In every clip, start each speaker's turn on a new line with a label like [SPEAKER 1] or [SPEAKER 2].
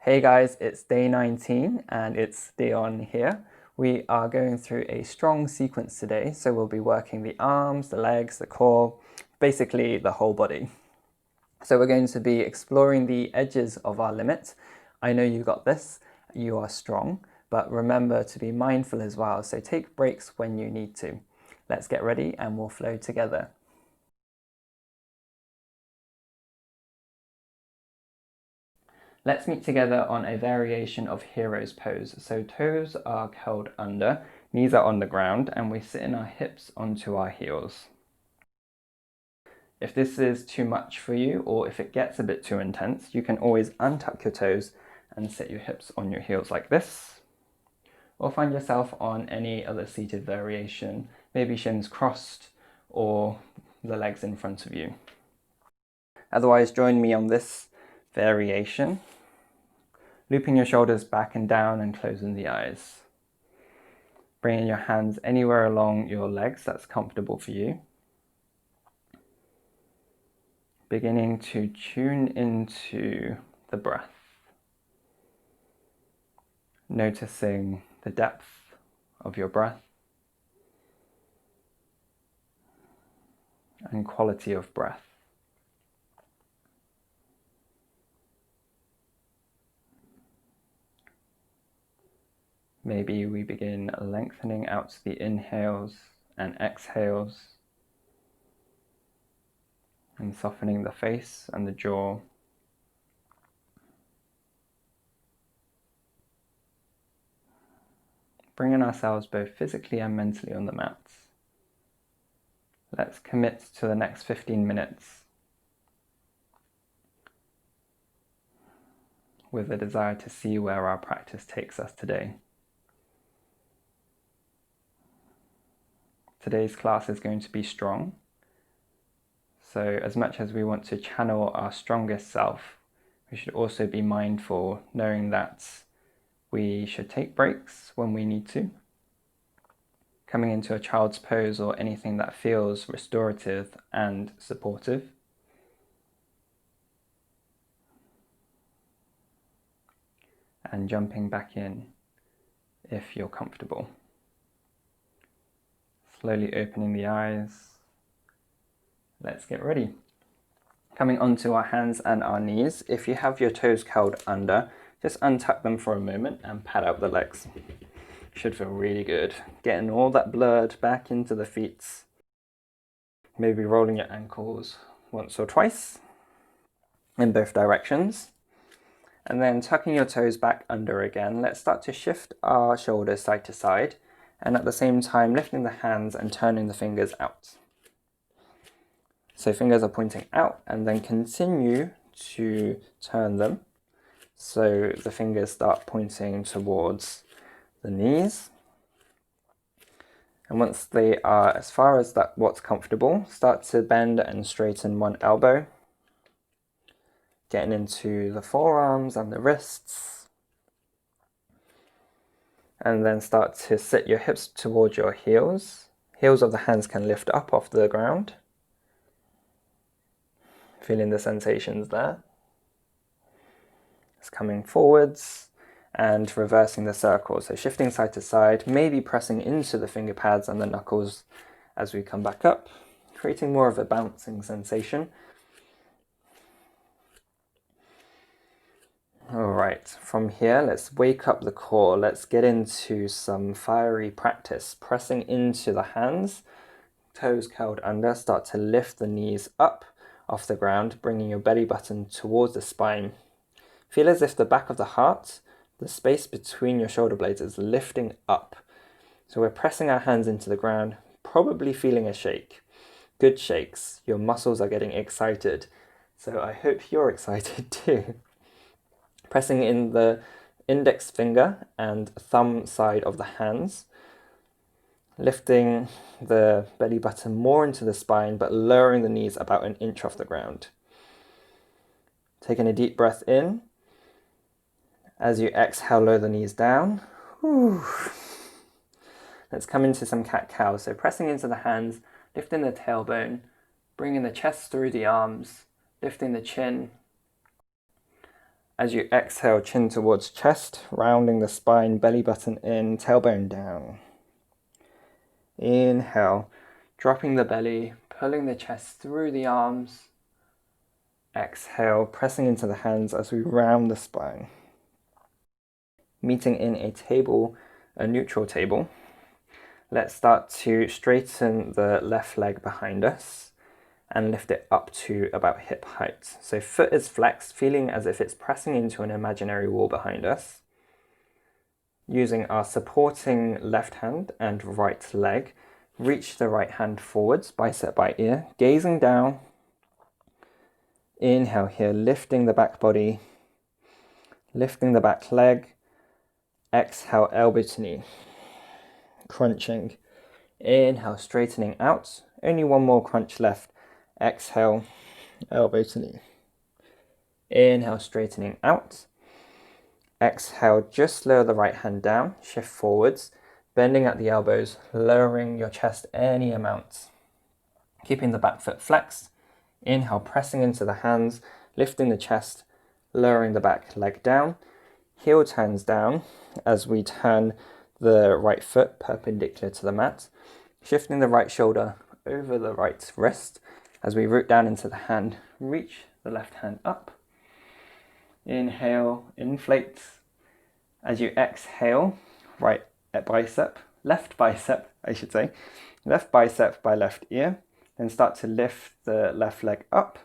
[SPEAKER 1] Hey guys, it's day 19 and it's Dyon here. We are going through a strong sequence today, so we'll be working the arms, the legs, the core, basically the whole body. So we're going to be exploring the edges of our limit. I know you got this, you are strong, but remember to be mindful as well, so take breaks when you need to. Let's get ready and we'll flow together. Let's meet together on a variation of hero's pose. So toes are curled under, knees are on the ground, and we sit in our hips onto our heels. If this is too much for you, or if it gets a bit too intense, you can always untuck your toes and sit your hips on your heels like this. Or find yourself on any other seated variation, maybe shins crossed or the legs in front of you. Otherwise, join me on this variation. Looping your shoulders back and down and closing the eyes. Bringing your hands anywhere along your legs that's comfortable for you. Beginning to tune into the breath. Noticing the depth of your breath and quality of breath. Maybe we begin lengthening out the inhales and exhales and softening the face and the jaw. Bringing ourselves both physically and mentally on the mats. Let's commit to the next 15 minutes with a desire to see where our practice takes us today. Today's class is going to be strong. So as much as we want to channel our strongest self, we should also be mindful, knowing that we should take breaks when we need to. Coming into a child's pose or anything that feels restorative and supportive. And jumping back in if you're comfortable. Slowly opening the eyes. Let's get ready. Coming onto our hands and our knees. If you have your toes curled under, just untuck them for a moment and pad out the legs. Should feel really good. Getting all that blood back into the feet. Maybe rolling your ankles once or twice in both directions. And then tucking your toes back under again. Let's start to shift our shoulders side to side. And at the same time, lifting the hands and turning the fingers out. So fingers are pointing out and then continue to turn them. So the fingers start pointing towards the knees. And once they are as far as what's comfortable, start to bend and straighten one elbow. Getting into the forearms and the wrists. And then start to sit your hips towards your heels. Heels of the hands can lift up off the ground. Feeling the sensations there. It's coming forwards and reversing the circle. So shifting side to side, maybe pressing into the finger pads and the knuckles as we come back up, creating more of a bouncing sensation. All right, from here, let's wake up the core. Let's get into some fiery practice. Pressing into the hands, toes curled under, start to lift the knees up off the ground, bringing your belly button towards the spine. Feel as if the back of the heart, the space between your shoulder blades, is lifting up. So we're pressing our hands into the ground, probably feeling a shake. Good shakes. Your muscles are getting excited. So I hope you're excited too. Pressing in the index finger and thumb side of the hands. Lifting the belly button more into the spine, but lowering the knees about an inch off the ground. Taking a deep breath in. As you exhale, lower the knees down. Whew. Let's come into some cat-cow. So pressing into the hands, lifting the tailbone, bringing the chest through the arms, lifting the chin, As you exhale, chin towards chest, rounding the spine, belly button in, tailbone down. Inhale, dropping the belly, pulling the chest through the arms. Exhale, pressing into the hands as we round the spine. Meeting in a neutral table. Let's start to straighten the left leg behind us and lift it up to about hip height. So foot is flexed, feeling as if it's pressing into an imaginary wall behind us. Using our supporting left hand and right leg, reach the right hand forwards, bicep by ear, gazing down. Inhale here, lifting the back body, lifting the back leg. Exhale, elbow to knee, crunching. Inhale, straightening out. Only one more crunch left. Exhale, elbow to knee. Inhale, straightening out. Exhale, just lower the right hand down, shift forwards, bending at the elbows, lowering your chest any amount. Keeping the back foot flexed. Inhale, pressing into the hands, lifting the chest, lowering the back leg down. Heel turns down as we turn the right foot perpendicular to the mat, shifting the right shoulder over the right wrist as we root down into the hand, reach the left hand up. Inhale, inflate. As you exhale, right bicep, left bicep, I should say, left bicep by left ear. Then start to lift the left leg up.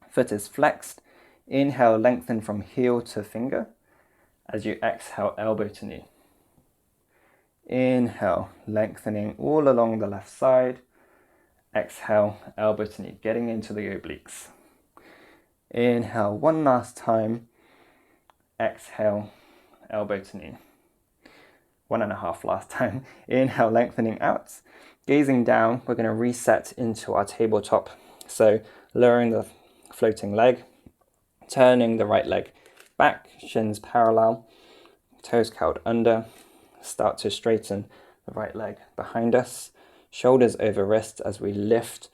[SPEAKER 1] Foot is flexed. Inhale, lengthen from heel to finger. As you exhale, elbow to knee. Inhale, lengthening all along the left side. Exhale, elbow to knee, getting into the obliques. Inhale, one last time. Exhale, elbow to knee. 1.5 last time. Inhale, lengthening out. Gazing down, we're going to reset into our tabletop. So lowering the floating leg, turning the right leg back, shins parallel, toes curled under. Start to straighten the right leg behind us, shoulders over wrist as we lift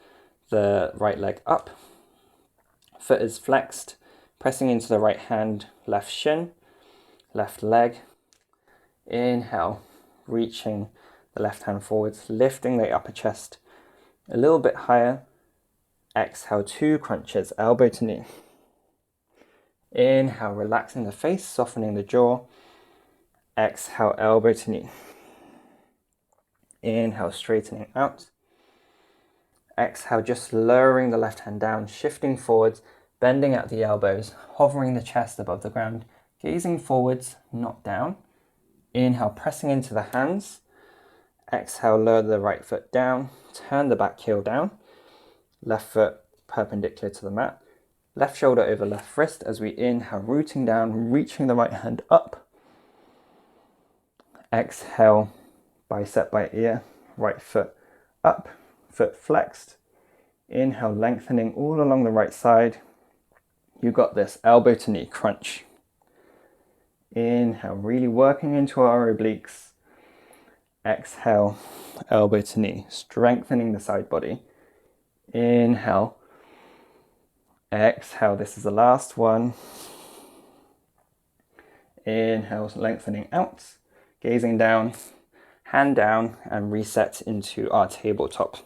[SPEAKER 1] the right leg up. Foot is flexed, pressing into the right hand, left shin, left leg. Inhale, reaching the left hand forwards, lifting the upper chest a little bit higher. Exhale, 2 crunches, elbow to knee. Inhale, relaxing the face, softening the jaw. Exhale, elbow to knee. Inhale, straightening out. Exhale, just lowering the left hand down, shifting forwards, bending at the elbows, hovering the chest above the ground, gazing forwards, not down. Inhale, pressing into the hands. Exhale, lower the right foot down, turn the back heel down, left foot perpendicular to the mat, left shoulder over left wrist as we inhale, rooting down, reaching the right hand up. Exhale, bicep by ear, right foot up, foot flexed. Inhale, lengthening all along the right side. You got this, elbow to knee crunch. Inhale, really working into our obliques. Exhale, elbow to knee, strengthening the side body. Inhale. Exhale, this is the last one. Inhale, lengthening out, gazing down, hand down, and reset into our tabletop.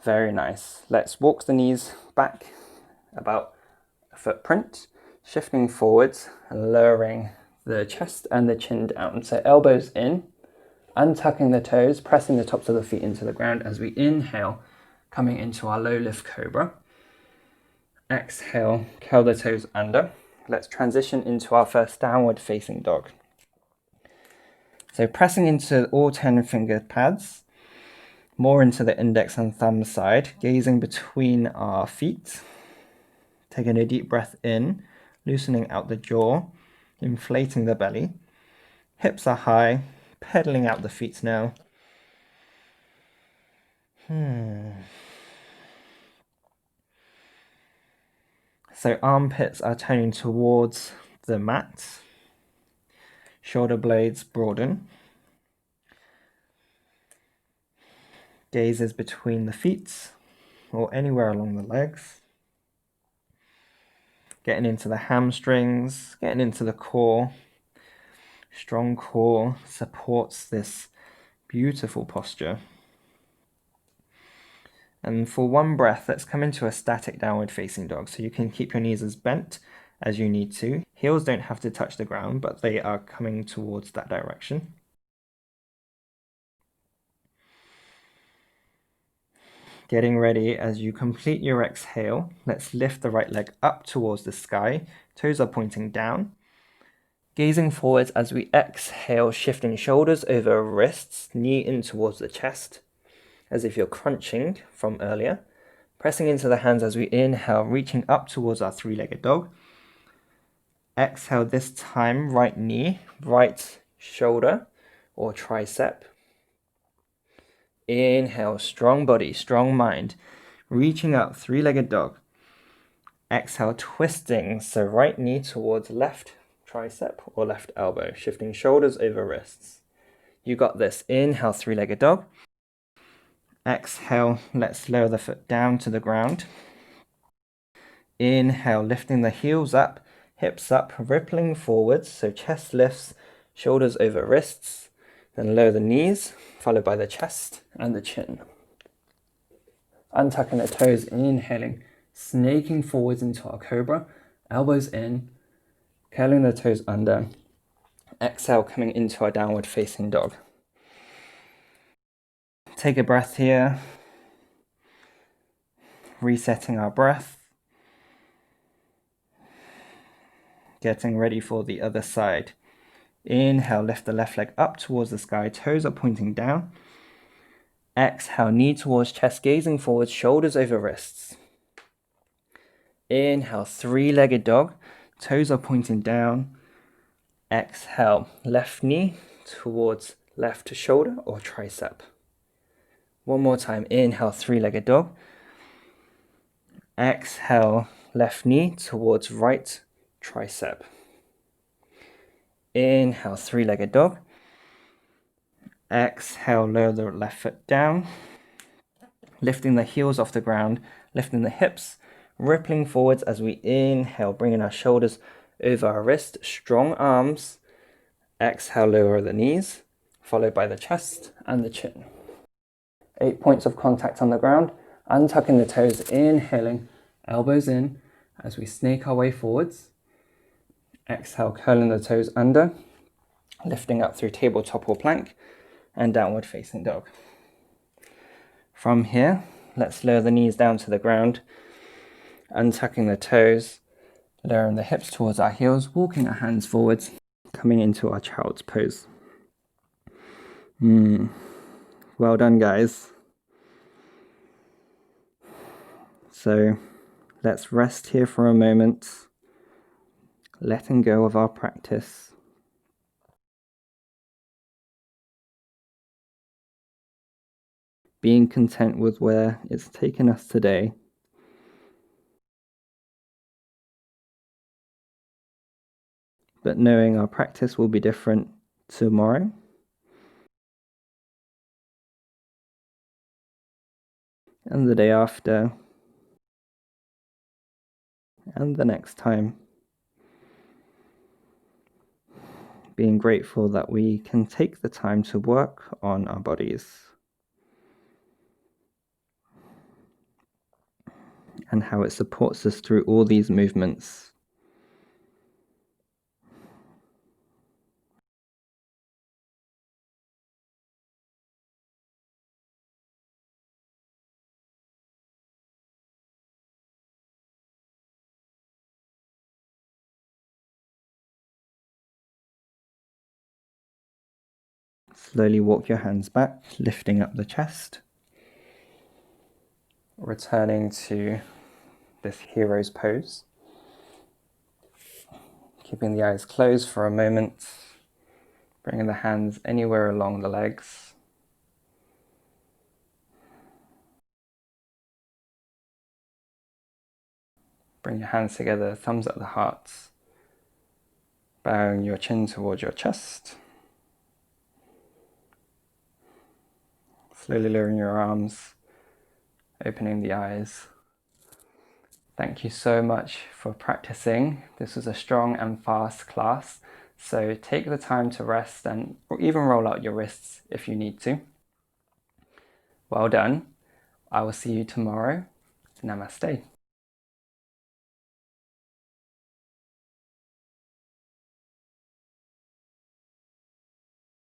[SPEAKER 1] Very nice. Let's walk the knees back about a footprint, shifting forwards and lowering the chest and the chin down. So elbows in, untucking the toes, pressing the tops of the feet into the ground as we inhale, coming into our low lift cobra. Exhale, curl the toes under. Let's transition into our first downward facing dog. So pressing into all 10 finger pads, more into the index and thumb side, gazing between our feet. Taking a deep breath in, loosening out the jaw, inflating the belly. Hips are high, pedaling out the feet now. So armpits are turning towards the mat. Shoulder blades broaden. Gaze is between the feet or anywhere along the legs. getting into the hamstrings, getting into the core. Strong core supports this beautiful posture. And for one breath, let's come into a static downward facing dog. So you can keep your knees as bent as you need to. Heels don't have to touch the ground, but they are coming towards that direction. Getting ready as you complete your exhale. Let's lift the right leg up towards the sky. Toes are pointing down. Gazing forwards as we exhale, shifting shoulders over wrists, knee in towards the chest, as if you're crunching from earlier. Pressing into the hands as we inhale, reaching up towards our three-legged dog. Exhale this time, right knee, right shoulder or tricep. Inhale, strong body, strong mind. Reaching up, three-legged dog. Exhale, twisting, so right knee towards left tricep or left elbow, shifting shoulders over wrists. You got this. Inhale, three-legged dog. Exhale, let's lower the foot down to the ground. Inhale, lifting the heels up, hips up, rippling forwards, so chest lifts, shoulders over wrists. Then lower the knees, followed by the chest and the chin. Untucking the toes, inhaling, snaking forwards into our cobra, elbows in, curling the toes under. Exhale, coming into our downward facing dog. Take a breath here, resetting our breath. Getting ready for the other side. Inhale, lift the left leg up towards the sky, toes are pointing down. Exhale, knee towards chest, gazing forward, shoulders over wrists. Inhale, three-legged dog, toes are pointing down. Exhale, left knee towards left shoulder or tricep. One more time, inhale, three-legged dog. Exhale, left knee towards right tricep. Inhale, three-legged dog. Exhale, lower the left foot down. Lifting the heels off the ground, lifting the hips, rippling forwards as we inhale, bringing our shoulders over our wrist, strong arms. Exhale, lower the knees, followed by the chest and the chin. 8 points of contact on the ground, untucking the toes, inhaling, elbows in as we snake our way forwards. Exhale, curling the toes under, lifting up through tabletop or plank, and downward facing dog. From here, let's lower the knees down to the ground, untucking the toes, lowering the hips towards our heels, walking our hands forwards, coming into our child's pose. Well done, guys. So let's rest here for a moment, letting go of our practice. Being content with where it's taken us today. But knowing our practice will be different tomorrow. And the day after. And the next time. Being grateful that we can take the time to work on our bodies. And how it supports us through all these movements. Slowly walk your hands back, lifting up the chest. Returning to this hero's pose. Keeping the eyes closed for a moment. Bringing the hands anywhere along the legs. Bring your hands together, thumbs at the heart. Bowing your chin towards your chest. Slowly lowering your arms, opening the eyes. Thank you so much for practicing. This was a strong and fast class, so take the time to rest and even roll out your wrists if you need to. Well done. I will see you tomorrow. Namaste.